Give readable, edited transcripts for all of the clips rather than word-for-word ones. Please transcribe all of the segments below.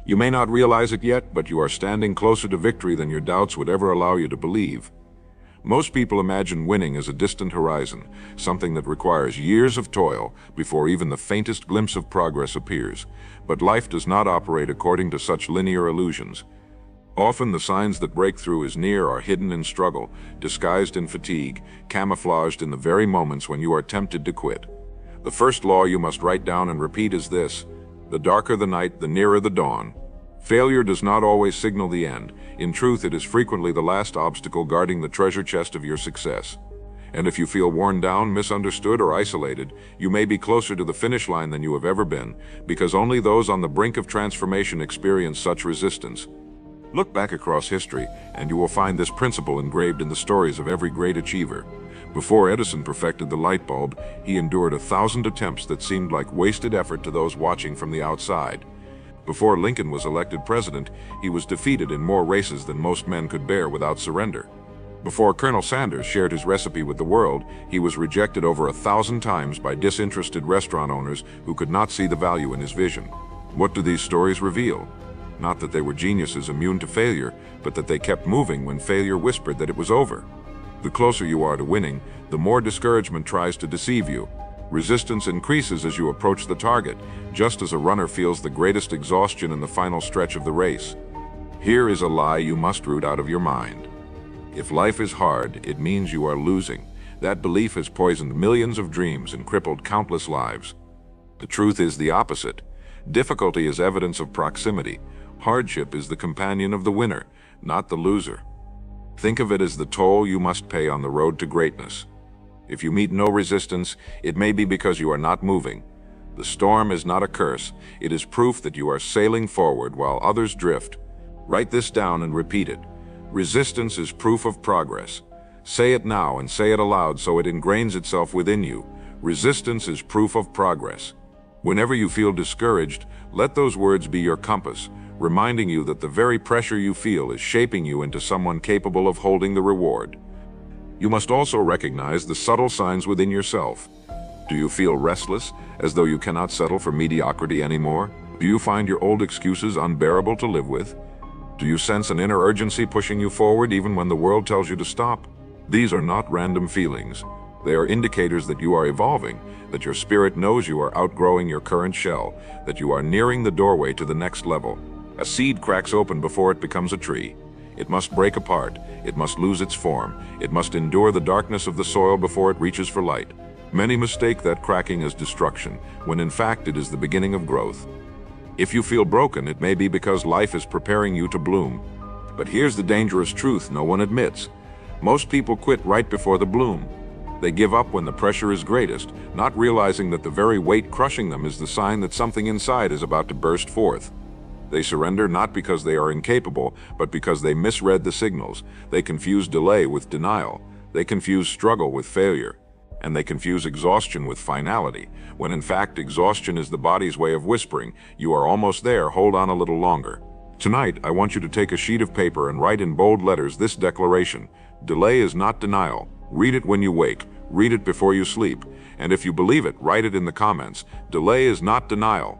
You may not realize it yet, but you are standing closer to victory than your doubts would ever allow you to believe. Most people imagine winning as a distant horizon, something that requires years of toil before even the faintest glimpse of progress appears. But life does not operate according to such linear illusions. Often the signs that breakthrough is near are hidden in struggle, disguised in fatigue, camouflaged in the very moments when you are tempted to quit. The first law you must write down and repeat is this: the darker the night, the nearer the dawn. Failure does not always signal the end. In truth, it is frequently the last obstacle guarding the treasure chest of your success. And if you feel worn down, misunderstood, or isolated, you may be closer to the finish line than you have ever been, because only those on the brink of transformation experience such resistance. Look back across history, and you will find this principle engraved in the stories of every great achiever. Before Edison perfected the light bulb, he endured 1,000 attempts that seemed like wasted effort to those watching from the outside. Before Lincoln was elected president, he was defeated in more races than most men could bear without surrender. Before Colonel Sanders shared his recipe with the world, he was rejected over 1,000 times by disinterested restaurant owners who could not see the value in his vision. What do these stories reveal? Not that they were geniuses immune to failure, but that they kept moving when failure whispered that it was over. The closer you are to winning, the more discouragement tries to deceive you. Resistance increases as you approach the target, just as a runner feels the greatest exhaustion in the final stretch of the race. Here is a lie you must root out of your mind. If life is hard, it means you are losing. That belief has poisoned millions of dreams and crippled countless lives. The truth is the opposite. Difficulty is evidence of proximity. Hardship is the companion of the winner, not the loser. Think of it as the toll you must pay on the road to greatness. If you meet no resistance, it may be because you are not moving. The storm is not a curse. It is proof that you are sailing forward while others drift. Write this down and repeat it. Resistance is proof of progress. Say it now and say it aloud so it ingrains itself within you. Resistance is proof of progress. Whenever you feel discouraged, let those words be your compass, reminding you that the very pressure you feel is shaping you into someone capable of holding the reward. You must also recognize the subtle signs within yourself. Do you feel restless, as though you cannot settle for mediocrity anymore? Do you find your old excuses unbearable to live with? Do you sense an inner urgency pushing you forward even when the world tells you to stop? These are not random feelings. They are indicators that you are evolving, that your spirit knows you are outgrowing your current shell, that you are nearing the doorway to the next level. A seed cracks open before it becomes a tree. It must break apart. It must lose its form. It must endure the darkness of the soil before it reaches for light. Many mistake that cracking as destruction, when in fact it is the beginning of growth. If you feel broken, it may be because life is preparing you to bloom. But here's the dangerous truth no one admits. Most people quit right before the bloom. They give up when the pressure is greatest, not realizing that the very weight crushing them is the sign that something inside is about to burst forth. They surrender not because they are incapable, but because they misread the signals. They confuse delay with denial. They confuse struggle with failure. And they confuse exhaustion with finality, when in fact exhaustion is the body's way of whispering, "You are almost there, hold on a little longer." Tonight, I want you to take a sheet of paper and write in bold letters this declaration: delay is not denial. Read it when you wake. Read it before you sleep. And if you believe it, write it in the comments. Delay is not denial.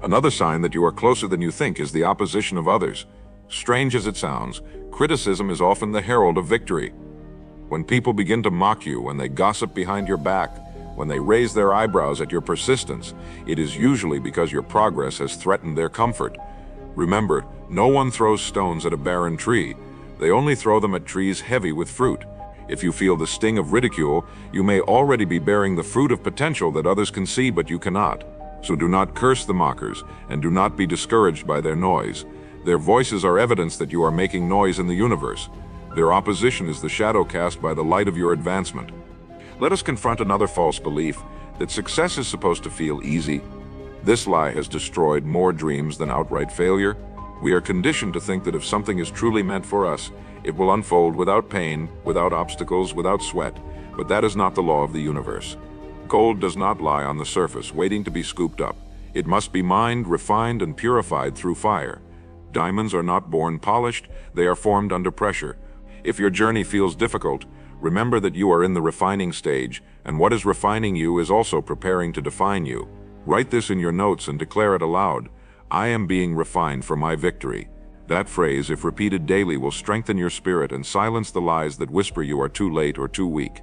Another sign that you are closer than you think is the opposition of others. Strange as it sounds, criticism is often the herald of victory. When people begin to mock you, when they gossip behind your back, when they raise their eyebrows at your persistence, it is usually because your progress has threatened their comfort. Remember, no one throws stones at a barren tree. They only throw them at trees heavy with fruit. If you feel the sting of ridicule, you may already be bearing the fruit of potential that others can see but you cannot. So do not curse the mockers, and do not be discouraged by their noise. Their voices are evidence that you are making noise in the universe. Their opposition is the shadow cast by the light of your advancement. Let us confront another false belief, that success is supposed to feel easy. This lie has destroyed more dreams than outright failure. We are conditioned to think that if something is truly meant for us, it will unfold without pain, without obstacles, without sweat. But that is not the law of the universe. Gold does not lie on the surface, waiting to be scooped up. It must be mined, refined, and purified through fire. Diamonds are not born polished, they are formed under pressure. If your journey feels difficult, remember that you are in the refining stage, and what is refining you is also preparing to define you. Write this in your notes and declare it aloud. I am being refined for my victory. That phrase, if repeated daily, will strengthen your spirit and silence the lies that whisper you are too late or too weak.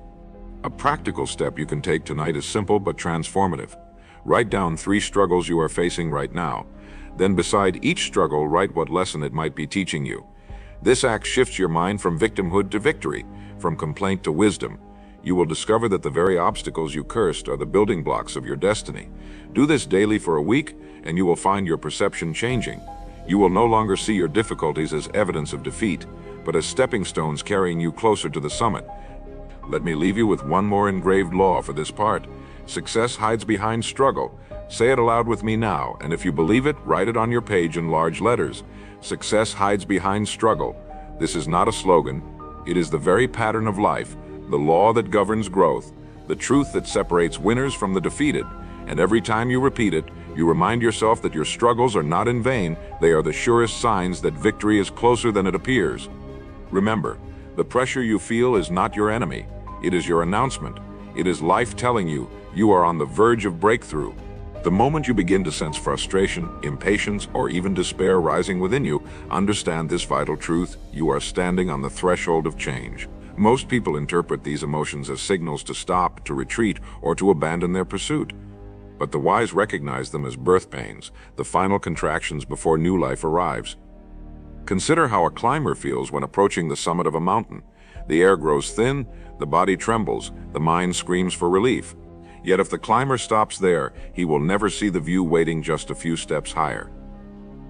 A practical step you can take tonight is simple but transformative. Write down 3 struggles you are facing right now. Then beside each struggle, write what lesson it might be teaching you. This act shifts your mind from victimhood to victory, from complaint to wisdom. You will discover that the very obstacles you cursed are the building blocks of your destiny. Do this daily for a week, and you will find your perception changing. You will no longer see your difficulties as evidence of defeat, but as stepping stones carrying you closer to the summit. Let me leave you with one more engraved law for this part. Success hides behind struggle. Say it aloud with me now, and if you believe it, write it on your page in large letters. Success hides behind struggle. This is not a slogan. It is the very pattern of life, the law that governs growth, the truth that separates winners from the defeated. And every time you repeat it, you remind yourself that your struggles are not in vain. They are the surest signs that victory is closer than it appears. Remember, the pressure you feel is not your enemy. It is your announcement. It is life telling you you are on the verge of breakthrough. The moment you begin to sense frustration, impatience, or even despair rising within you, understand this vital truth: you are standing on the threshold of change. Most people interpret these emotions as signals to stop, to retreat, or to abandon their pursuit. But the wise recognize them as birth pains, the final contractions before new life arrives. Consider how a climber feels when approaching the summit of a mountain. The air grows thin, the body trembles, the mind screams for relief. Yet if the climber stops there, he will never see the view waiting just a few steps higher.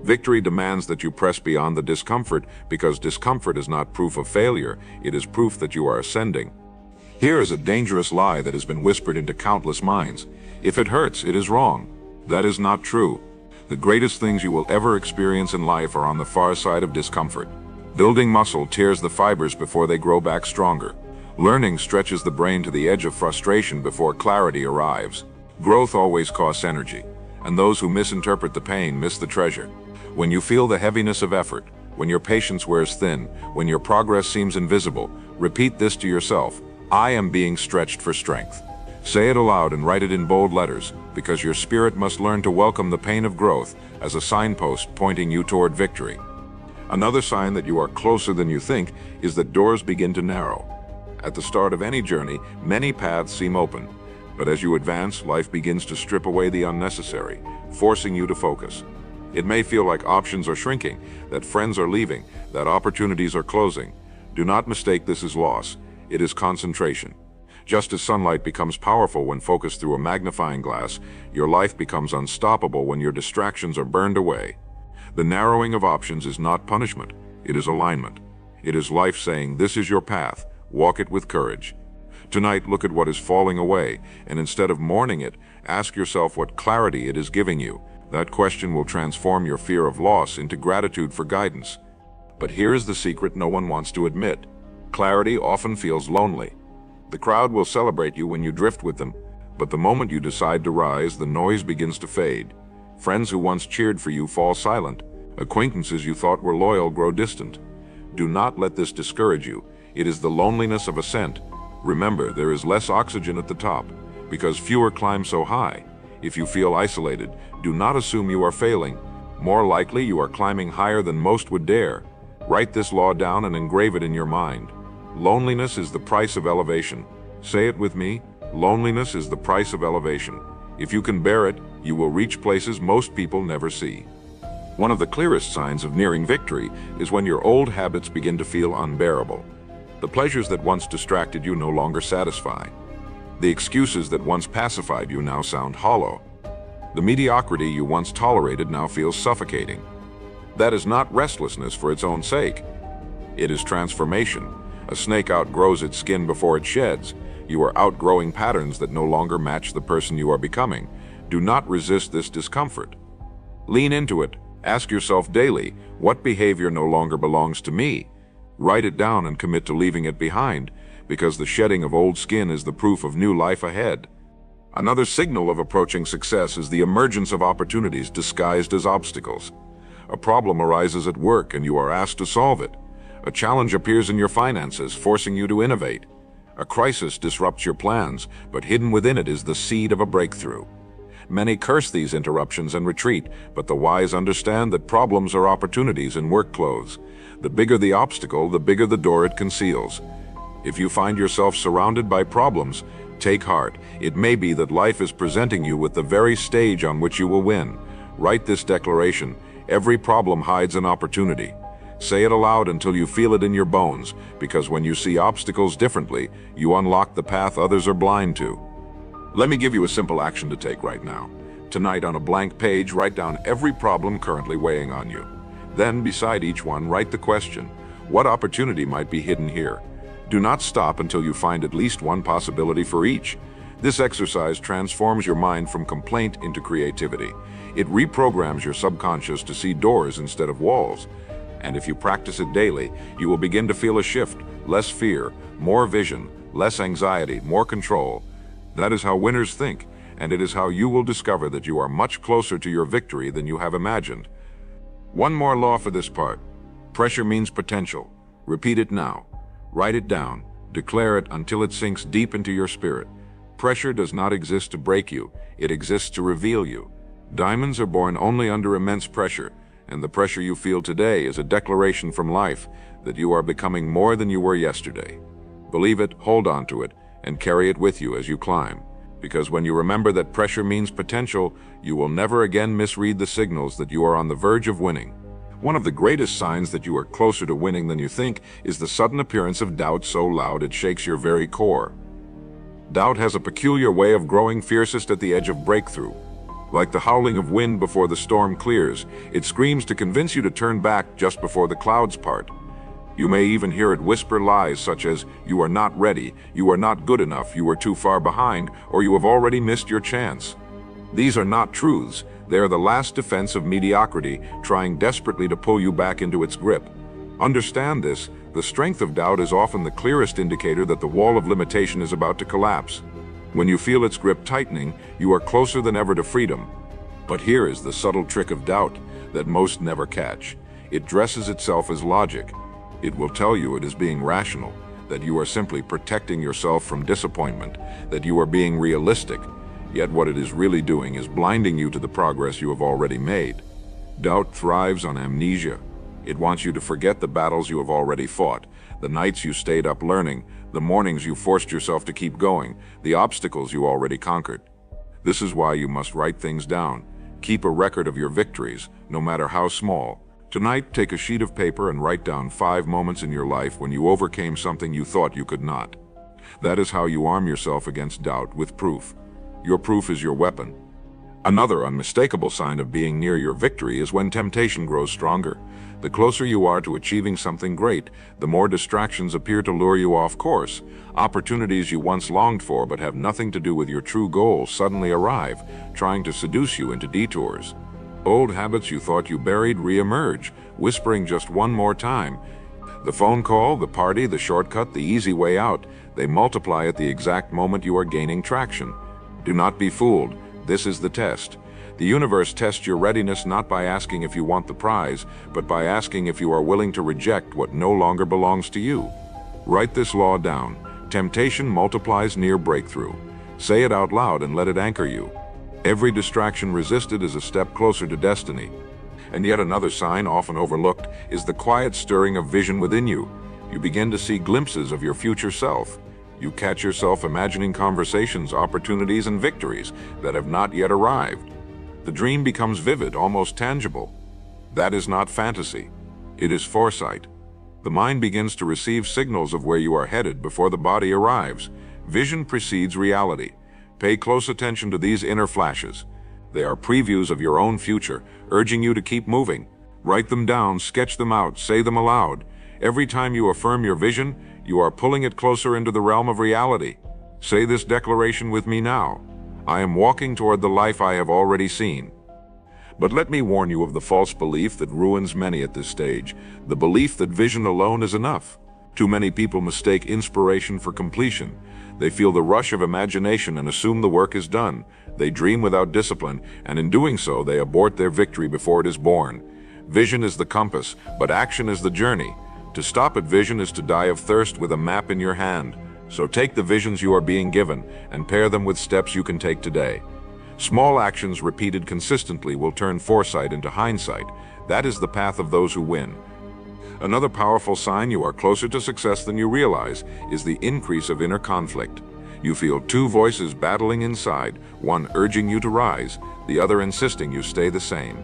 Victory demands that you press beyond the discomfort, because discomfort is not proof of failure, it is proof that you are ascending. Here is a dangerous lie that has been whispered into countless minds. If it hurts, it is wrong. That is not true. The greatest things you will ever experience in life are on the far side of discomfort. Building muscle tears the fibers before they grow back stronger. Learning stretches the brain to the edge of frustration before clarity arrives. Growth always costs energy, and those who misinterpret the pain miss the treasure. When you feel the heaviness of effort, when your patience wears thin, when your progress seems invisible, repeat this to yourself: I am being stretched for strength. Say it aloud and write it in bold letters, because your spirit must learn to welcome the pain of growth as a signpost pointing you toward victory. Another sign that you are closer than you think is that doors begin to narrow. At the start of any journey, many paths seem open, but as you advance, life begins to strip away the unnecessary, forcing you to focus. It may feel like options are shrinking, that friends are leaving, that opportunities are closing. Do not mistake this as loss. It is concentration. Just as sunlight becomes powerful when focused through a magnifying glass, your life becomes unstoppable when your distractions are burned away. The narrowing of options is not punishment, it is alignment. It is life saying, this is your path, walk it with courage. Tonight, look at what is falling away, and instead of mourning it, ask yourself what clarity it is giving you. That question will transform your fear of loss into gratitude for guidance. But here is the secret no one wants to admit. Clarity often feels lonely. The crowd will celebrate you when you drift with them, but the moment you decide to rise, the noise begins to fade. Friends who once cheered for you fall silent. Acquaintances you thought were loyal grow distant. Do not let this discourage you. It is the loneliness of ascent. Remember, there is less oxygen at the top, because fewer climb so high. If you feel isolated, do not assume you are failing. More likely, you are climbing higher than most would dare. Write this law down and engrave it in your mind. Loneliness is the price of elevation. Say it with me. Loneliness is the price of elevation. If you can bear it, you will reach places most people never see. One of the clearest signs of nearing victory is when your old habits begin to feel unbearable. The pleasures that once distracted you no longer satisfy. The excuses that once pacified you now sound hollow. The mediocrity you once tolerated now feels suffocating. That is not restlessness for its own sake. It is transformation. A snake outgrows its skin before it sheds. You are outgrowing patterns that no longer match the person you are becoming. Do not resist this discomfort. Lean into it. Ask yourself daily, what behavior no longer belongs to me? Write it down and commit to leaving it behind, because the shedding of old skin is the proof of new life ahead. Another signal of approaching success is the emergence of opportunities disguised as obstacles. A problem arises at work and you are asked to solve it. A challenge appears in your finances, forcing you to innovate. A crisis disrupts your plans, but hidden within it is the seed of a breakthrough. Many curse these interruptions and retreat, but the wise understand that problems are opportunities in work clothes. The bigger the obstacle, the bigger the door it conceals. If you find yourself surrounded by problems, take heart. It may be that life is presenting you with the very stage on which you will win. Write this declaration: every problem hides an opportunity. Say it aloud until you feel it in your bones, because when you see obstacles differently, you unlock the path others are blind to. Let me give you a simple action to take right now. Tonight, on a blank page, write down every problem currently weighing on you. Then, beside each one, write the question: what opportunity might be hidden here? Do not stop until you find at least one possibility for each. This exercise transforms your mind from complaint into creativity. It reprograms your subconscious to see doors instead of walls. And if you practice it daily, you will begin to feel a shift: less fear, more vision, less anxiety, more control. That is how winners think, and it is how you will discover that you are much closer to your victory than you have imagined. One more law for this part: pressure means potential. Repeat it now. Write it down. Declare it until it sinks deep into your spirit. Pressure does not exist to break you. It exists to reveal you. Diamonds are born only under immense pressure, and the pressure you feel today is a declaration from life that you are becoming more than you were yesterday. Believe it, hold on to it, and carry it with you as you climb. Because when you remember that pressure means potential, you will never again misread the signals that you are on the verge of winning. One of the greatest signs that you are closer to winning than you think is the sudden appearance of doubt so loud it shakes your very core. Doubt has a peculiar way of growing fiercest at the edge of breakthrough. Like the howling of wind before the storm clears, it screams to convince you to turn back just before the clouds part. You may even hear it whisper lies such as, "You are not ready, you are not good enough, you are too far behind, or you have already missed your chance." These are not truths. They are the last defense of mediocrity, trying desperately to pull you back into its grip. Understand this: the strength of doubt is often the clearest indicator that the wall of limitation is about to collapse. When you feel its grip tightening, you are closer than ever to freedom. But here is the subtle trick of doubt that most never catch. It dresses itself as logic. It will tell you it is being rational, that you are simply protecting yourself from disappointment, that you are being realistic. Yet what it is really doing is blinding you to the progress you have already made. Doubt thrives on amnesia. It wants you to forget the battles you have already fought, the nights you stayed up learning, the mornings you forced yourself to keep going, the obstacles you already conquered. This is why you must write things down. Keep a record of your victories, no matter how small. Tonight, take a sheet of paper and write down 5 moments in your life when you overcame something you thought you could not. That is how you arm yourself against doubt, with proof. Your proof is your weapon. Another unmistakable sign of being near your victory is when temptation grows stronger. The closer you are to achieving something great, the more distractions appear to lure you off course. Opportunities you once longed for but have nothing to do with your true goal suddenly arrive, trying to seduce you into detours. Old habits you thought you buried re-emerge, whispering just one more time. The phone call, the party, the shortcut, the easy way out, they multiply at the exact moment you are gaining traction. Do not be fooled. This is the test. The universe tests your readiness not by asking if you want the prize, but by asking if you are willing to reject what no longer belongs to you. Write this law down. Temptation multiplies near breakthrough. Say it out loud and let it anchor you. Every distraction resisted is a step closer to destiny. And yet another sign, often overlooked, is the quiet stirring of vision within you. You begin to see glimpses of your future self. You catch yourself imagining conversations, opportunities, and victories that have not yet arrived. The dream becomes vivid, almost tangible. That is not fantasy. It is foresight. The mind begins to receive signals of where you are headed before the body arrives. Vision precedes reality. Pay close attention to these inner flashes. They are previews of your own future, urging you to keep moving. Write them down, sketch them out, say them aloud. Every time you affirm your vision, you are pulling it closer into the realm of reality. Say this declaration with me now. I am walking toward the life I have already seen. But let me warn you of the false belief that ruins many at this stage, the belief that vision alone is enough. Too many people mistake inspiration for completion. They feel the rush of imagination and assume the work is done. They dream without discipline, and in doing so, they abort their victory before it is born. Vision is the compass, but action is the journey. To stop at vision is to die of thirst with a map in your hand. So take the visions you are being given and pair them with steps you can take today. Small actions repeated consistently will turn foresight into hindsight. That is the path of those who win. Another powerful sign you are closer to success than you realize is the increase of inner conflict. You feel two voices battling inside, one urging you to rise, the other insisting you stay the same.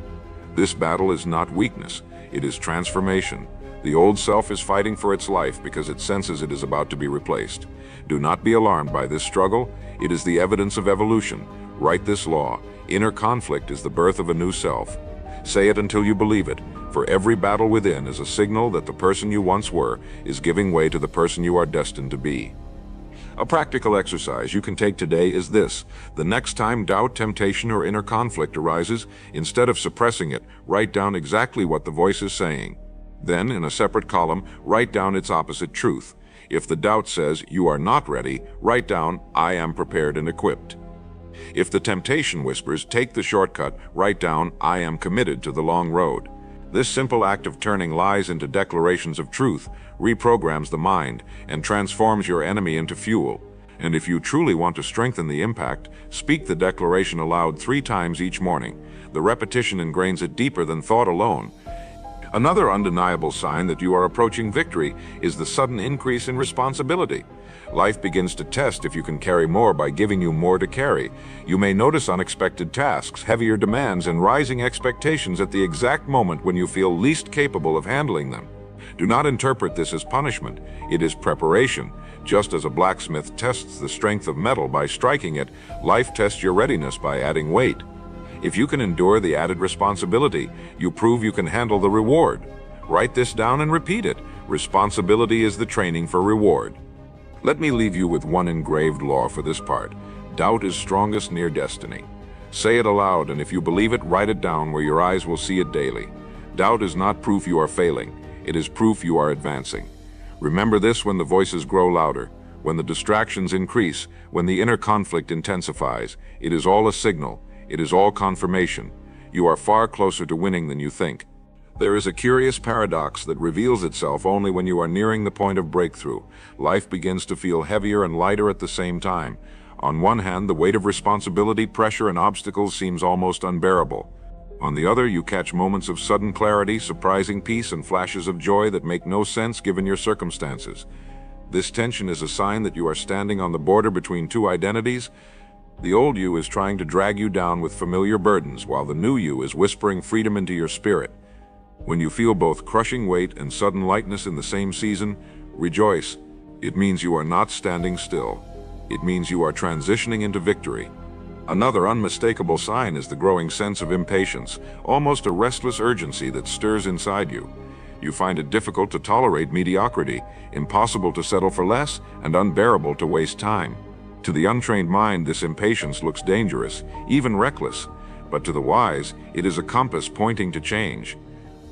This battle is not weakness, it is transformation. The old self is fighting for its life because it senses it is about to be replaced. Do not be alarmed by this struggle, it is the evidence of evolution. Write this law: inner conflict is the birth of a new self. Say it until you believe it, for every battle within is a signal that the person you once were is giving way to the person you are destined to be. A practical exercise you can take today is this: the next time doubt, temptation, or inner conflict arises, instead of suppressing it, write down exactly what the voice is saying. Then, in a separate column, write down its opposite truth. If the doubt says, "You are not ready," write down, "I am prepared and equipped." If the temptation whispers, "Take the shortcut," write down, "I am committed to the long road." This simple act of turning lies into declarations of truth reprograms the mind and transforms your enemy into fuel. And if you truly want to strengthen the impact, speak the declaration aloud 3 times each morning. The repetition ingrains it deeper than thought alone. Another undeniable sign that you are approaching victory is the sudden increase in responsibility. Life begins to test if you can carry more by giving you more to carry. You may notice unexpected tasks, heavier demands, and rising expectations at the exact moment when you feel least capable of handling them. Do not interpret this as punishment. It is preparation. Just as a blacksmith tests the strength of metal by striking it, life tests your readiness by adding weight. If you can endure the added responsibility, you prove you can handle the reward. Write this down and repeat it. Responsibility is the training for reward. Let me leave you with one engraved law for this part. Doubt is strongest near destiny. Say it aloud, and if you believe it, write it down where your eyes will see it daily. Doubt is not proof you are failing. It is proof you are advancing. Remember this when the voices grow louder, when the distractions increase, when the inner conflict intensifies. It is all a signal. It is all confirmation. You are far closer to winning than you think. There is a curious paradox that reveals itself only when you are nearing the point of breakthrough. Life begins to feel heavier and lighter at the same time. On one hand, the weight of responsibility, pressure, and obstacles seems almost unbearable. On the other, you catch moments of sudden clarity, surprising peace, and flashes of joy that make no sense given your circumstances. This tension is a sign that you are standing on the border between two identities. The old you is trying to drag you down with familiar burdens, while the new you is whispering freedom into your spirit. When you feel both crushing weight and sudden lightness in the same season, rejoice. It means you are not standing still. It means you are transitioning into victory. Another unmistakable sign is the growing sense of impatience, almost a restless urgency that stirs inside you. You find it difficult to tolerate mediocrity, impossible to settle for less, and unbearable to waste time. To the untrained mind, this impatience looks dangerous, even reckless, but to the wise, it is a compass pointing to change.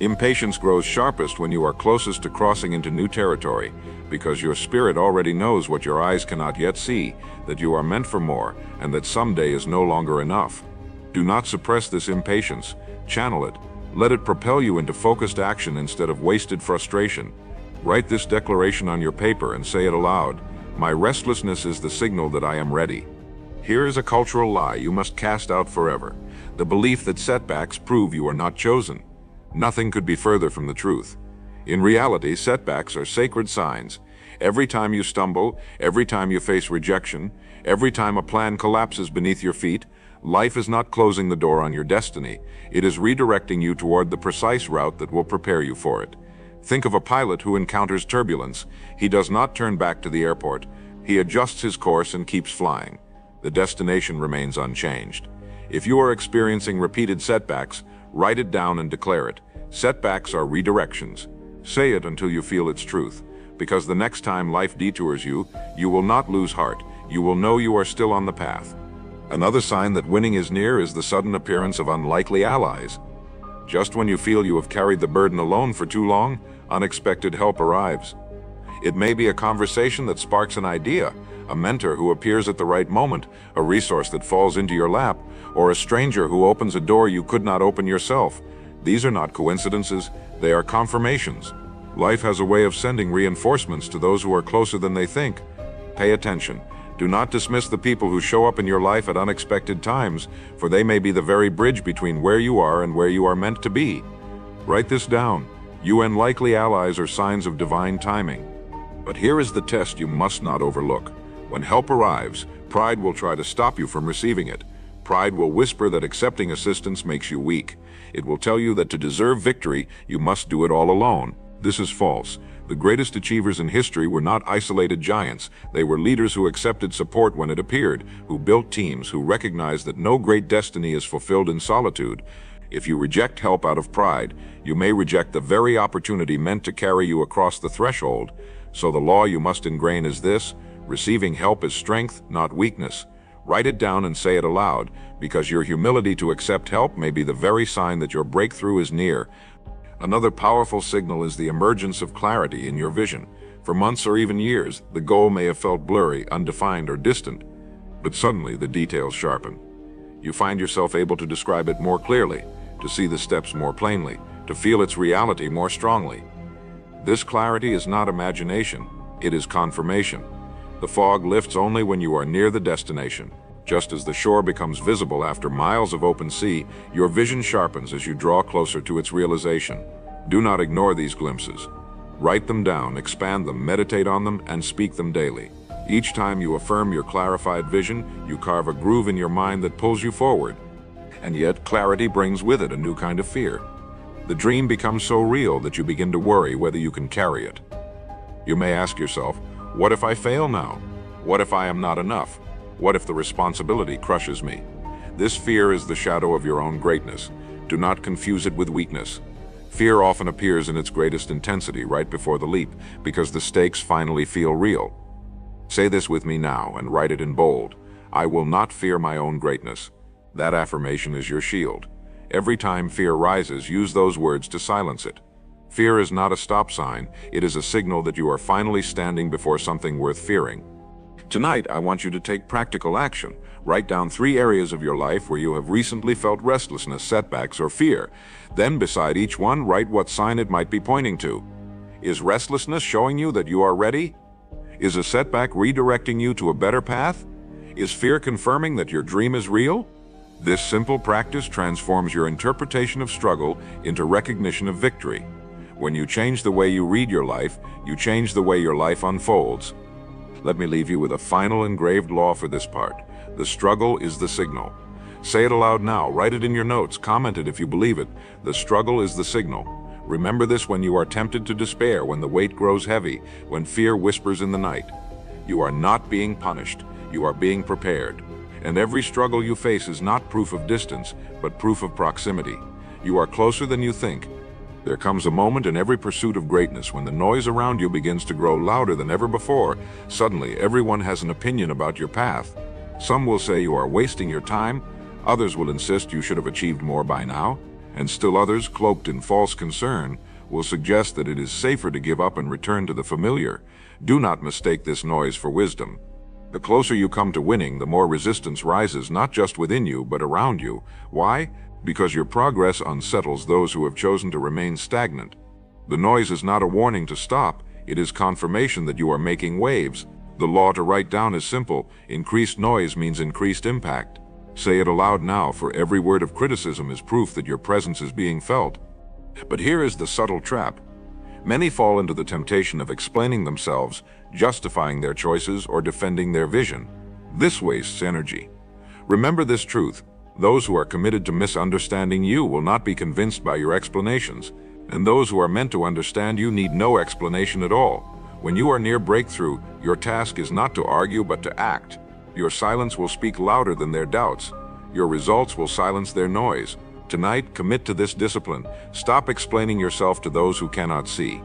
Impatience grows sharpest when you are closest to crossing into new territory, because your spirit already knows what your eyes cannot yet see, that you are meant for more, and that someday is no longer enough. Do not suppress this impatience. Channel it. Let it propel you into focused action instead of wasted frustration. Write this declaration on your paper and say it aloud. My restlessness is the signal that I am ready. Here is a cultural lie you must cast out forever: the belief that setbacks prove you are not chosen. Nothing could be further from the truth. In reality, setbacks are sacred signs. Every time you stumble, every time you face rejection, every time a plan collapses beneath your feet, life is not closing the door on your destiny. It is redirecting you toward the precise route that will prepare you for it. Think of a pilot who encounters turbulence. He does not turn back to the airport. He adjusts his course and keeps flying. The destination remains unchanged. If you are experiencing repeated setbacks, write it down and declare it. Setbacks are redirections. Say it until you feel its truth, because the next time life detours you, you will not lose heart. You will know you are still on the path. Another sign that winning is near is the sudden appearance of unlikely allies. Just when you feel you have carried the burden alone for too long, unexpected help arrives. It may be a conversation that sparks an idea, a mentor who appears at the right moment, a resource that falls into your lap, or a stranger who opens a door you could not open yourself. These are not coincidences, they are confirmations. Life has a way of sending reinforcements to those who are closer than they think. Pay attention. Do not dismiss the people who show up in your life at unexpected times, for they may be the very bridge between where you are and where you are meant to be. Write this down. You and likely allies are signs of divine timing. But here is the test you must not overlook. When help arrives, pride will try to stop you from receiving it. Pride will whisper that accepting assistance makes you weak. It will tell you that to deserve victory, you must do it all alone. This is false. The greatest achievers in history were not isolated giants. They were leaders who accepted support when it appeared, who built teams, who recognized that no great destiny is fulfilled in solitude. If you reject help out of pride, you may reject the very opportunity meant to carry you across the threshold. So the law you must ingrain is this: receiving help is strength, not weakness. Write it down and say it aloud, because your humility to accept help may be the very sign that your breakthrough is near. Another powerful signal is the emergence of clarity in your vision. For months or even years, the goal may have felt blurry, undefined, or distant, but suddenly the details sharpen. You find yourself able to describe it more clearly, to see the steps more plainly, to feel its reality more strongly. This clarity is not imagination, it is confirmation. The fog lifts only when you are near the destination. Just as the shore becomes visible after miles of open sea, your vision sharpens as you draw closer to its realization. Do not ignore these glimpses. Write them down, expand them, meditate on them, and speak them daily. Each time you affirm your clarified vision, you carve a groove in your mind that pulls you forward. And yet, clarity brings with it a new kind of fear. The dream becomes so real that you begin to worry whether you can carry it. You may ask yourself, what if I fail now? What if I am not enough? What if the responsibility crushes me? This fear is the shadow of your own greatness. Do not confuse it with weakness. Fear often appears in its greatest intensity right before the leap, because the stakes finally feel real. Say this with me now and write it in bold. I will not fear my own greatness. That affirmation is your shield. Every time fear rises, use those words to silence it. Fear is not a stop sign. It is a signal that you are finally standing before something worth fearing. Tonight, I want you to take practical action. Write down 3 areas of your life where you have recently felt restlessness, setbacks, or fear. Then, beside each one, write what sign it might be pointing to. Is restlessness showing you that you are ready? Is a setback redirecting you to a better path? Is fear confirming that your dream is real? This simple practice transforms your interpretation of struggle into recognition of victory. When you change the way you read your life, you change the way your life unfolds. Let me leave you with a final engraved law for this part. The struggle is the signal. Say it aloud now, write it in your notes, comment it if you believe it. The struggle is the signal. Remember this when you are tempted to despair, when the weight grows heavy, when fear whispers in the night. You are not being punished, you are being prepared. And every struggle you face is not proof of distance, but proof of proximity. You are closer than you think. There comes a moment in every pursuit of greatness when the noise around you begins to grow louder than ever before. Suddenly, everyone has an opinion about your path. Some will say you are wasting your time, others will insist you should have achieved more by now, and still others, cloaked in false concern, will suggest that it is safer to give up and return to the familiar. Do not mistake this noise for wisdom. The closer you come to winning, the more resistance rises, not just within you, but around you. Why? Because your progress unsettles those who have chosen to remain stagnant. The noise is not a warning to stop, it is confirmation that you are making waves. The law to write down is simple: increased noise means increased impact. Say it aloud now, for every word of criticism is proof that your presence is being felt. But here is the subtle trap. Many fall into the temptation of explaining themselves, justifying their choices, or defending their vision. This wastes energy. Remember this truth: those who are committed to misunderstanding you will not be convinced by your explanations, and those who are meant to understand you need no explanation at all. When you are near breakthrough, your task is not to argue but to act. Your silence will speak louder than their doubts. Your results will silence their noise. Tonight, commit to this discipline. Stop explaining yourself to those who cannot see.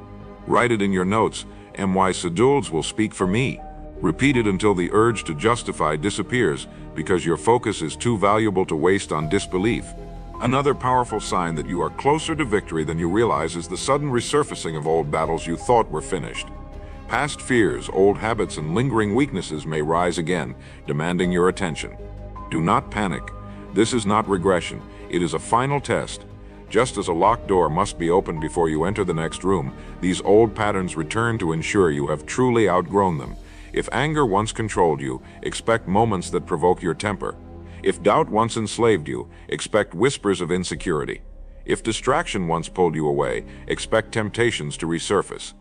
Write it in your notes: My schedules will speak for me. Repeat it until the urge to justify disappears, because your focus is too valuable to waste on disbelief. Another powerful sign that you are closer to victory than you realize is the sudden resurfacing of old battles you thought were finished. Past fears, old habits, and lingering weaknesses may rise again, demanding your attention. Do not panic. This is not regression. It is a final test. Just as a locked door must be opened before you enter the next room, these old patterns return to ensure you have truly outgrown them. If anger once controlled you, expect moments that provoke your temper. If doubt once enslaved you, expect whispers of insecurity. If distraction once pulled you away, expect temptations to resurface.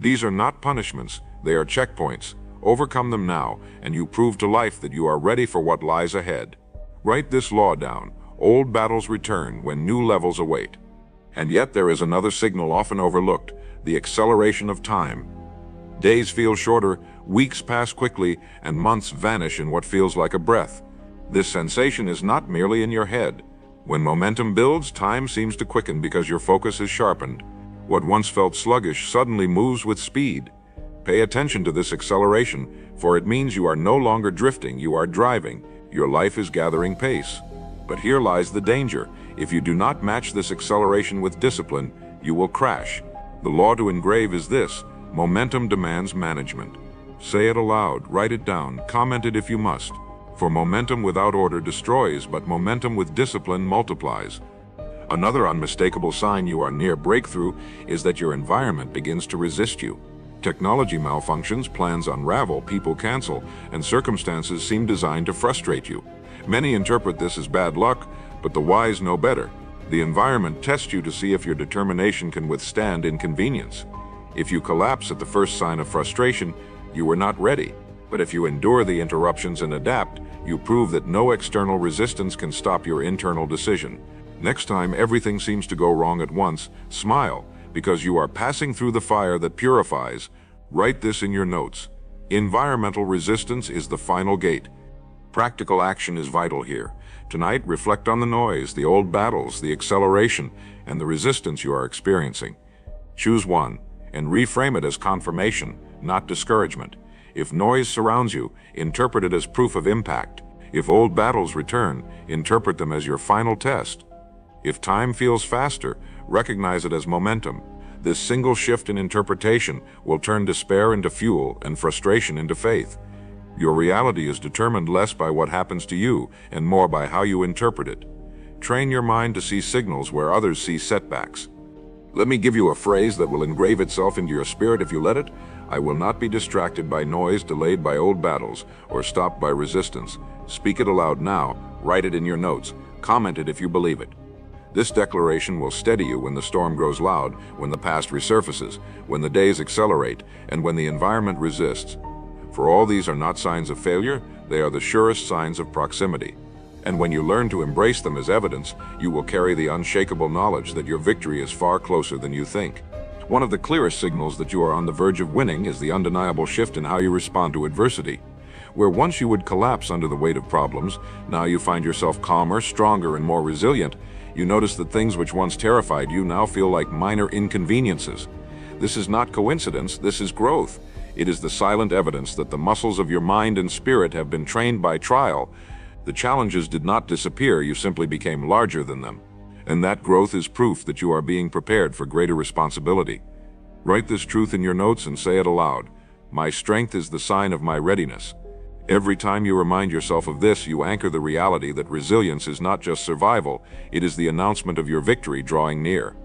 These are not punishments, they are checkpoints. Overcome them now, and you prove to life that you are ready for what lies ahead. Write this law down: old battles return when new levels await. And yet there is another signal often overlooked: the acceleration of time. Days feel shorter, weeks pass quickly, and months vanish in what feels like a breath. This sensation is not merely in your head. When momentum builds, time seems to quicken because your focus is sharpened. What once felt sluggish suddenly moves with speed. Pay attention to this acceleration, for it means you are no longer drifting, you are driving. Your life is gathering pace. But here lies the danger. If you do not match this acceleration with discipline, you will crash. The law to engrave is this: momentum demands management. Say it aloud, write it down, comment it if you must. For momentum without order destroys, but momentum with discipline multiplies. Another unmistakable sign you are near breakthrough is that your environment begins to resist you. Technology malfunctions, plans unravel, people cancel, and circumstances seem designed to frustrate you. Many interpret this as bad luck, but the wise know better. The environment tests you to see if your determination can withstand inconvenience. If you collapse at the first sign of frustration, you were not ready. But if you endure the interruptions and adapt, you prove that no external resistance can stop your internal decision. Next time everything seems to go wrong at once, smile, because you are passing through the fire that purifies. Write this in your notes: environmental resistance is the final gate. Practical action is vital here. Tonight, reflect on the noise, the old battles, the acceleration, and the resistance you are experiencing. Choose one, and reframe it as confirmation, not discouragement. If noise surrounds you, interpret it as proof of impact. If old battles return, interpret them as your final test. If time feels faster, recognize it as momentum. This single shift in interpretation will turn despair into fuel and frustration into faith. Your reality is determined less by what happens to you and more by how you interpret it. Train your mind to see signals where others see setbacks. Let me give you a phrase that will engrave itself into your spirit if you let it. I will not be distracted by noise, delayed by old battles, or stopped by resistance. Speak it aloud now, write it in your notes, comment it if you believe it. This declaration will steady you when the storm grows loud, when the past resurfaces, when the days accelerate, and when the environment resists. For all these are not signs of failure, they are the surest signs of proximity. And when you learn to embrace them as evidence, you will carry the unshakable knowledge that your victory is far closer than you think. One of the clearest signals that you are on the verge of winning is the undeniable shift in how you respond to adversity. Where once you would collapse under the weight of problems, now you find yourself calmer, stronger, and more resilient. You notice that things which once terrified you now feel like minor inconveniences. This is not coincidence, this is growth. It is the silent evidence that the muscles of your mind and spirit have been trained by trial. The challenges did not disappear, you simply became larger than them. And that growth is proof that you are being prepared for greater responsibility. Write this truth in your notes and say it aloud: my strength is the sign of my readiness. Every time you remind yourself of this, you anchor the reality that resilience is not just survival, it is the announcement of your victory drawing near.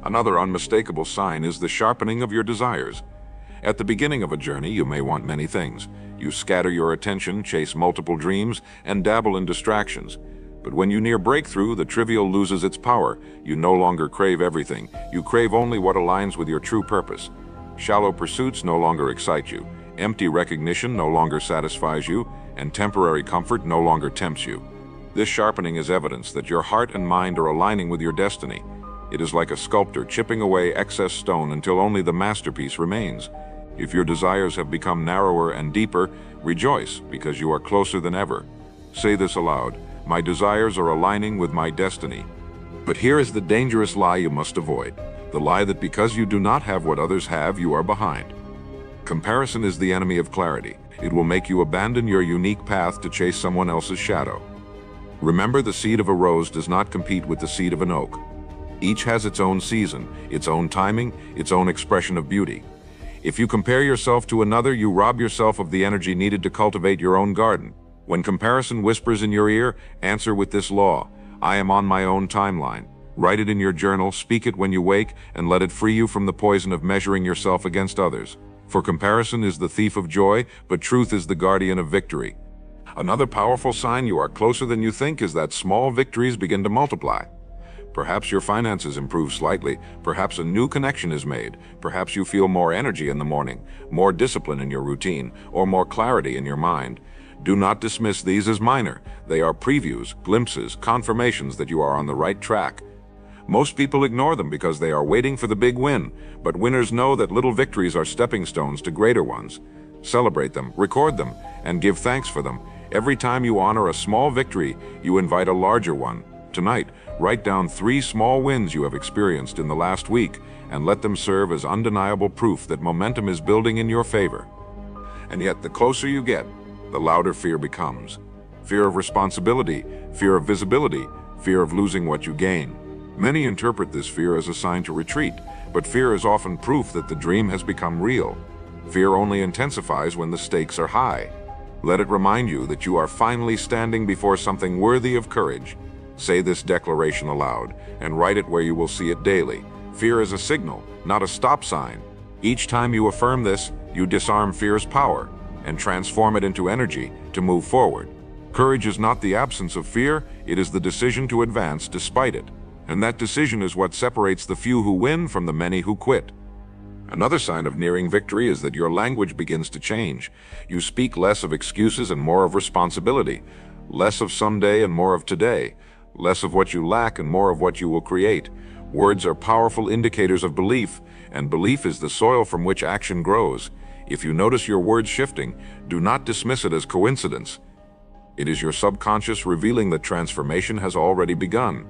Another unmistakable sign is the sharpening of your desires. At the beginning of a journey, you may want many things. You scatter your attention, chase multiple dreams, and dabble in distractions. But when you near breakthrough, the trivial loses its power. You no longer crave everything. You crave only what aligns with your true purpose. Shallow pursuits no longer excite you. Empty recognition no longer satisfies you, and temporary comfort no longer tempts you. This sharpening is evidence that your heart and mind are aligning with your destiny. It is like a sculptor chipping away excess stone until only the masterpiece remains. If your desires have become narrower and deeper, rejoice, because you are closer than ever. Say this aloud: my desires are aligning with my destiny. But here is the dangerous lie you must avoid. The lie that because you do not have what others have, you are behind. Comparison is the enemy of clarity. It will make you abandon your unique path to chase someone else's shadow. Remember, the seed of a rose does not compete with the seed of an oak. Each has its own season, its own timing, its own expression of beauty. If you compare yourself to another, you rob yourself of the energy needed to cultivate your own garden. When comparison whispers in your ear, answer with this law: I am on my own timeline. Write it in your journal, speak it when you wake, and let it free you from the poison of measuring yourself against others. For comparison is the thief of joy, but truth is the guardian of victory. Another powerful sign you are closer than you think is that small victories begin to multiply. Perhaps your finances improve slightly, perhaps a new connection is made, perhaps you feel more energy in the morning, more discipline in your routine, or more clarity in your mind. Do not dismiss these as minor. They are previews, glimpses, confirmations that you are on the right track. Most people ignore them because they are waiting for the big win, but winners know that little victories are stepping stones to greater ones. Celebrate them, record them, and give thanks for them. Every time you honor a small victory, you invite a larger one. Tonight, write down 3 small wins you have experienced in the last week and let them serve as undeniable proof that momentum is building in your favor. And yet, the closer you get, the louder fear becomes. Fear of responsibility, fear of visibility, fear of losing what you gain. Many interpret this fear as a sign to retreat, but fear is often proof that the dream has become real. Fear only intensifies when the stakes are high. Let it remind you that you are finally standing before something worthy of courage. Say this declaration aloud and write it where you will see it daily. Fear is a signal, not a stop sign. Each time you affirm this, you disarm fear's power and transform it into energy to move forward. Courage is not the absence of fear, it is the decision to advance despite it. And that decision is what separates the few who win from the many who quit. Another sign of nearing victory is that your language begins to change. You speak less of excuses and more of responsibility, less of someday and more of today, less of what you lack and more of what you will create. Words are powerful indicators of belief, and belief is the soil from which action grows. If you notice your words shifting, do not dismiss it as coincidence. It is your subconscious revealing that transformation has already begun.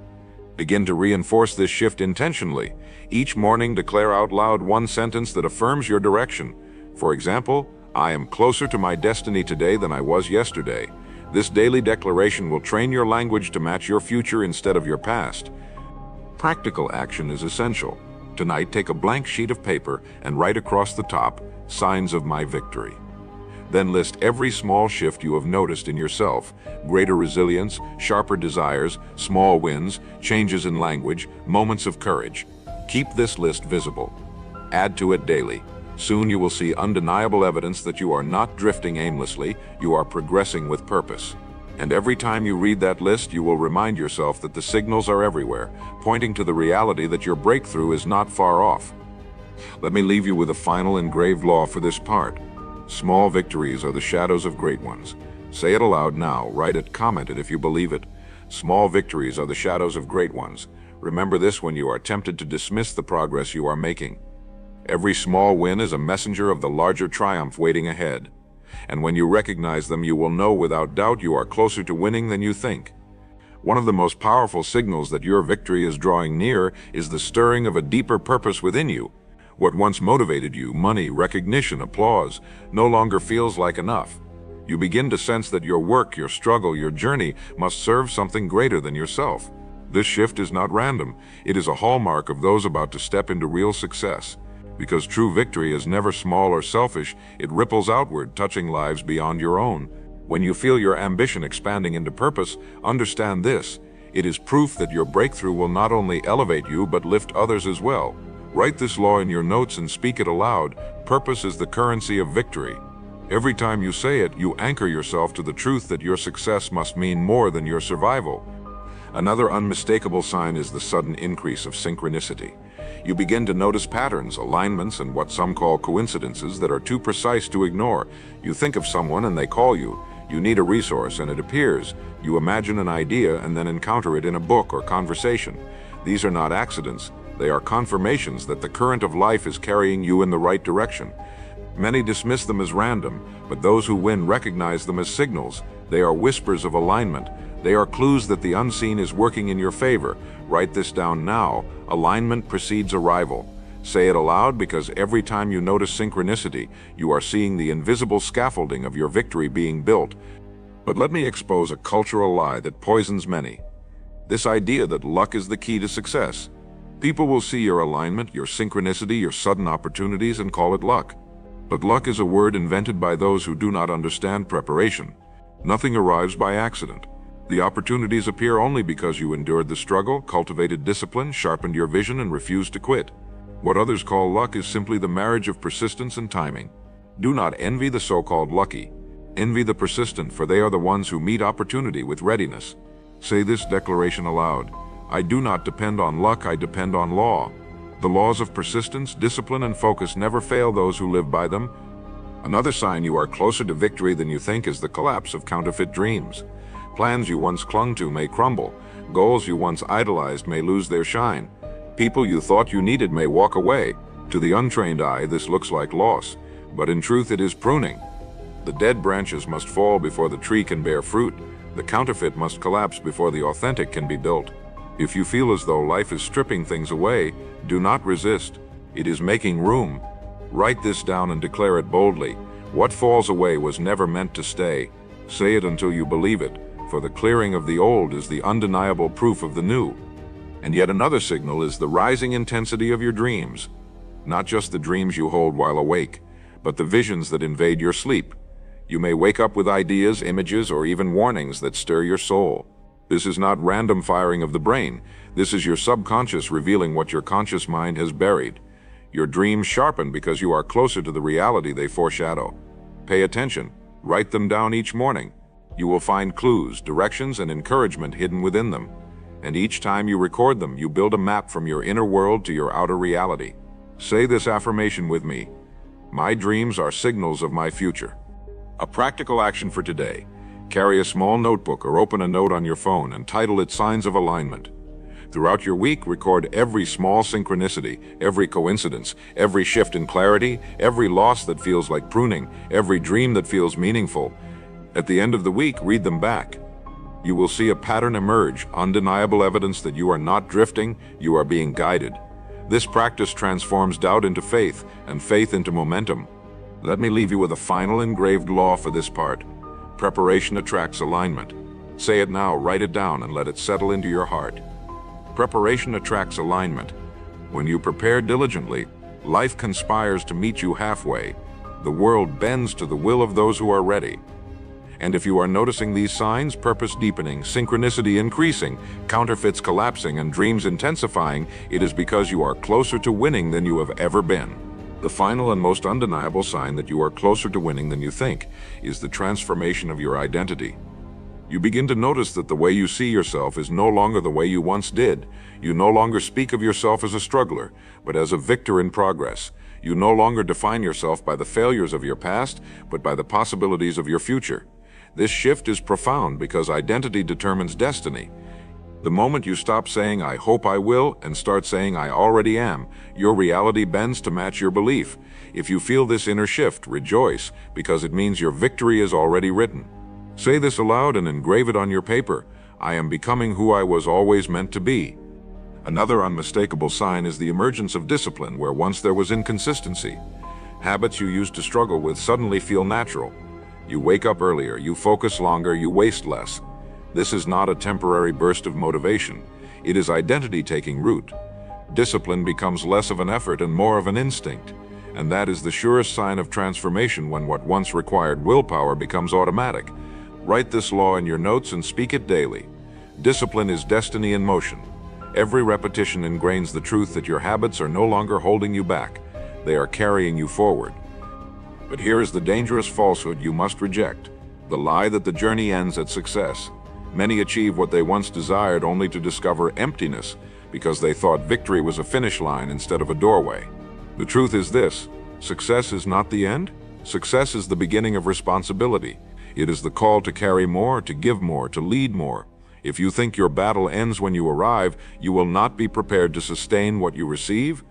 Begin to reinforce this shift intentionally. Each morning, declare out loud one sentence that affirms your direction. For example, I am closer to my destiny today than I was yesterday. This daily declaration will train your language to match your future instead of your past. Practical action is essential. Tonight, take a blank sheet of paper and write across the top, "Signs of my victory." Then list every small shift you have noticed in yourself: greater resilience, sharper desires, small wins, changes in language, moments of courage. Keep this list visible. Add to it daily. Soon you will see undeniable evidence that you are not drifting aimlessly, you are progressing with purpose. And every time you read that list, you will remind yourself that the signals are everywhere, pointing to the reality that your breakthrough is not far off. Let me leave you with a final engraved law for this part. Small victories are the shadows of great ones. Say it aloud now, write it, comment it if you believe it. Small victories are the shadows of great ones. Remember this when you are tempted to dismiss the progress you are making. Every small win is a messenger of the larger triumph waiting ahead. And when you recognize them, you will know without doubt you are closer to winning than you think. One of the most powerful signals that your victory is drawing near is the stirring of a deeper purpose within you. What once motivated you, money, recognition, applause, no longer feels like enough. You begin to sense that your work, your struggle, your journey must serve something greater than yourself. This shift is not random. It is a hallmark of those about to step into real success. Because true victory is never small or selfish, it ripples outward, touching lives beyond your own. When you feel your ambition expanding into purpose, understand this: it is proof that your breakthrough will not only elevate you but lift others as well. Write this law in your notes and speak it aloud. Purpose is the currency of victory. Every time you say it, you anchor yourself to the truth that your success must mean more than your survival. Another unmistakable sign is the sudden increase of synchronicity. You begin to notice patterns, alignments, and what some call coincidences that are too precise to ignore. You think of someone and they call you. You need a resource and it appears. You imagine an idea and then encounter it in a book or conversation. These are not accidents. They are confirmations that the current of life is carrying you in the right direction. Many dismiss them as random, but those who win recognize them as signals. They are whispers of alignment. They are clues that the unseen is working in your favor. Write this down now. Alignment precedes arrival. Say it aloud, because every time you notice synchronicity, you are seeing the invisible scaffolding of your victory being built. But let me expose a cultural lie that poisons many. This idea that luck is the key to success. People will see your alignment, your synchronicity, your sudden opportunities and call it luck. But luck is a word invented by those who do not understand preparation. Nothing arrives by accident. The opportunities appear only because you endured the struggle, cultivated discipline, sharpened your vision, and refused to quit. What others call luck is simply the marriage of persistence and timing. Do not envy the so-called lucky. Envy the persistent, for they are the ones who meet opportunity with readiness. Say this declaration aloud. I do not depend on luck, I depend on law. The laws of persistence, discipline, and focus never fail those who live by them. Another sign you are closer to victory than you think is the collapse of counterfeit dreams. Plans you once clung to may crumble. Goals you once idolized may lose their shine. People you thought you needed may walk away. To the untrained eye, this looks like loss, but in truth it is pruning. The dead branches must fall before the tree can bear fruit. The counterfeit must collapse before the authentic can be built. If you feel as though life is stripping things away, do not resist. It is making room. Write this down and declare it boldly. What falls away was never meant to stay. Say it until you believe it, for the clearing of the old is the undeniable proof of the new. And yet another signal is the rising intensity of your dreams. Not just the dreams you hold while awake, but the visions that invade your sleep. You may wake up with ideas, images, or even warnings that stir your soul. This is not random firing of the brain. This is your subconscious revealing what your conscious mind has buried. Your dreams sharpen because you are closer to the reality they foreshadow. Pay attention. Write them down each morning. You will find clues, directions, and encouragement hidden within them. And each time you record them, you build a map from your inner world to your outer reality. Say this affirmation with me. My dreams are signals of my future. A practical action for today. Carry a small notebook or open a note on your phone and title it Signs of Alignment. Throughout your week, record every small synchronicity, every coincidence, every shift in clarity, every loss that feels like pruning, every dream that feels meaningful. At the end of the week, read them back. You will see a pattern emerge, undeniable evidence that you are not drifting, you are being guided. This practice transforms doubt into faith and faith into momentum. Let me leave you with a final engraved law for this part. Preparation attracts alignment. Say it now, write it down, and let it settle into your heart. Preparation attracts alignment. When you prepare diligently, life conspires to meet you halfway. The world bends to the will of those who are ready. And if you are noticing these signs, purpose deepening, synchronicity increasing, counterfeits collapsing, and dreams intensifying, it is because you are closer to winning than you have ever been. The final and most undeniable sign that you are closer to winning than you think is the transformation of your identity. You begin to notice that the way you see yourself is no longer the way you once did. You no longer speak of yourself as a struggler, but as a victor in progress. You no longer define yourself by the failures of your past, but by the possibilities of your future. This shift is profound because identity determines destiny. The moment you stop saying, I hope I will, and start saying, I already am, your reality bends to match your belief. If you feel this inner shift, rejoice, because it means your victory is already written. Say this aloud and engrave it on your paper. I am becoming who I was always meant to be. Another unmistakable sign is the emergence of discipline where once there was inconsistency. Habits you used to struggle with suddenly feel natural. You wake up earlier, you focus longer, you waste less. This is not a temporary burst of motivation. It is identity taking root. Discipline becomes less of an effort and more of an instinct. And that is the surest sign of transformation when what once required willpower becomes automatic. Write this law in your notes and speak it daily. Discipline is destiny in motion. Every repetition ingrains the truth that your habits are no longer holding you back. They are carrying you forward. But here is the dangerous falsehood you must reject. The lie that the journey ends at success. Many achieve what they once desired only to discover emptiness because they thought victory was a finish line instead of a doorway. The truth is this: success is not the end. Success is the beginning of responsibility. It is the call to carry more, to give more, to lead more. If you think your battle ends when you arrive, you will not be prepared to sustain what you receive.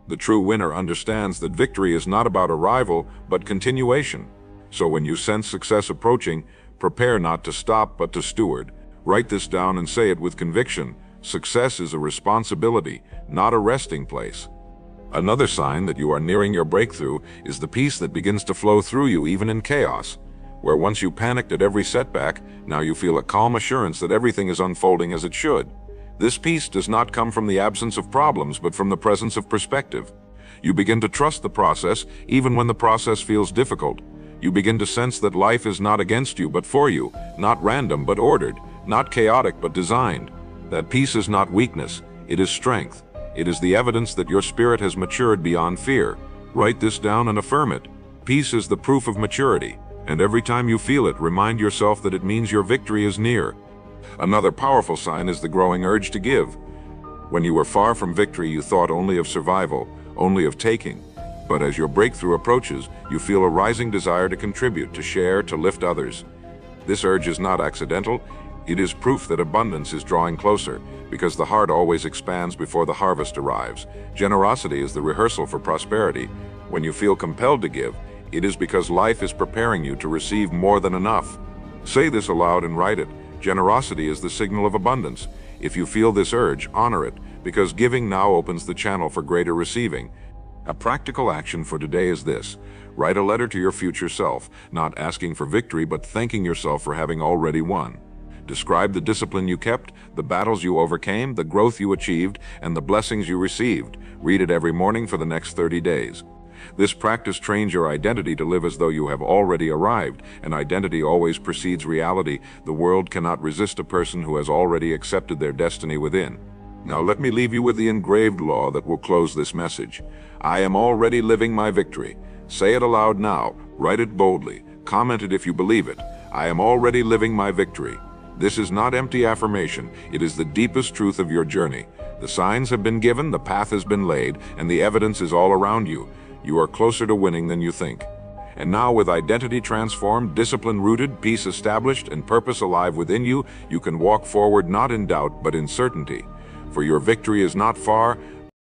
The true winner understands that victory is not about arrival, but continuation. So when you sense success approaching, prepare not to stop, but to steward. Write this down and say it with conviction. Success is a responsibility, not a resting place. Another sign that you are nearing your breakthrough is the peace that begins to flow through you even in chaos. Where once you panicked at every setback, now you feel a calm assurance that everything is unfolding as it should. This peace does not come from the absence of problems, but from the presence of perspective. You begin to trust the process, even when the process feels difficult. You begin to sense that life is not against you, but for you, not random, but ordered, not chaotic, but designed. That peace is not weakness, it is strength. It is the evidence that your spirit has matured beyond fear. Write this down and affirm it. Peace is the proof of maturity, and every time you feel it, remind yourself that it means your victory is near. Another powerful sign is the growing urge to give. When you were far from victory, you thought only of survival, only of taking. But as your breakthrough approaches, you feel a rising desire to contribute, to share, to lift others. This urge is not accidental. It is proof that abundance is drawing closer, because the heart always expands before the harvest arrives. Generosity is the rehearsal for prosperity. When you feel compelled to give, it is because life is preparing you to receive more than enough. Say this aloud and write it. Generosity is the signal of abundance. If you feel this urge, honor it, because giving now opens the channel for greater receiving. A practical action for today is this. Write a letter to your future self, not asking for victory, but thanking yourself for having already won. Describe the discipline you kept, the battles you overcame, the growth you achieved, and the blessings you received. Read it every morning for the next 30 days. This practice trains your identity to live as though you have already arrived, and identity always precedes reality. The world cannot resist a person who has already accepted their destiny within. Now let me leave you with the engraved law that will close this message. I am already living my victory. Say it aloud now. Write it boldly. Comment it if you believe it. I am already living my victory. This is not empty affirmation. It is the deepest truth of your journey. The signs have been given, the path has been laid, and the evidence is all around you. You are closer to winning than you think. And now, with identity transformed, discipline rooted, peace established, and purpose alive within you, you can walk forward not in doubt, but in certainty. For your victory is not far,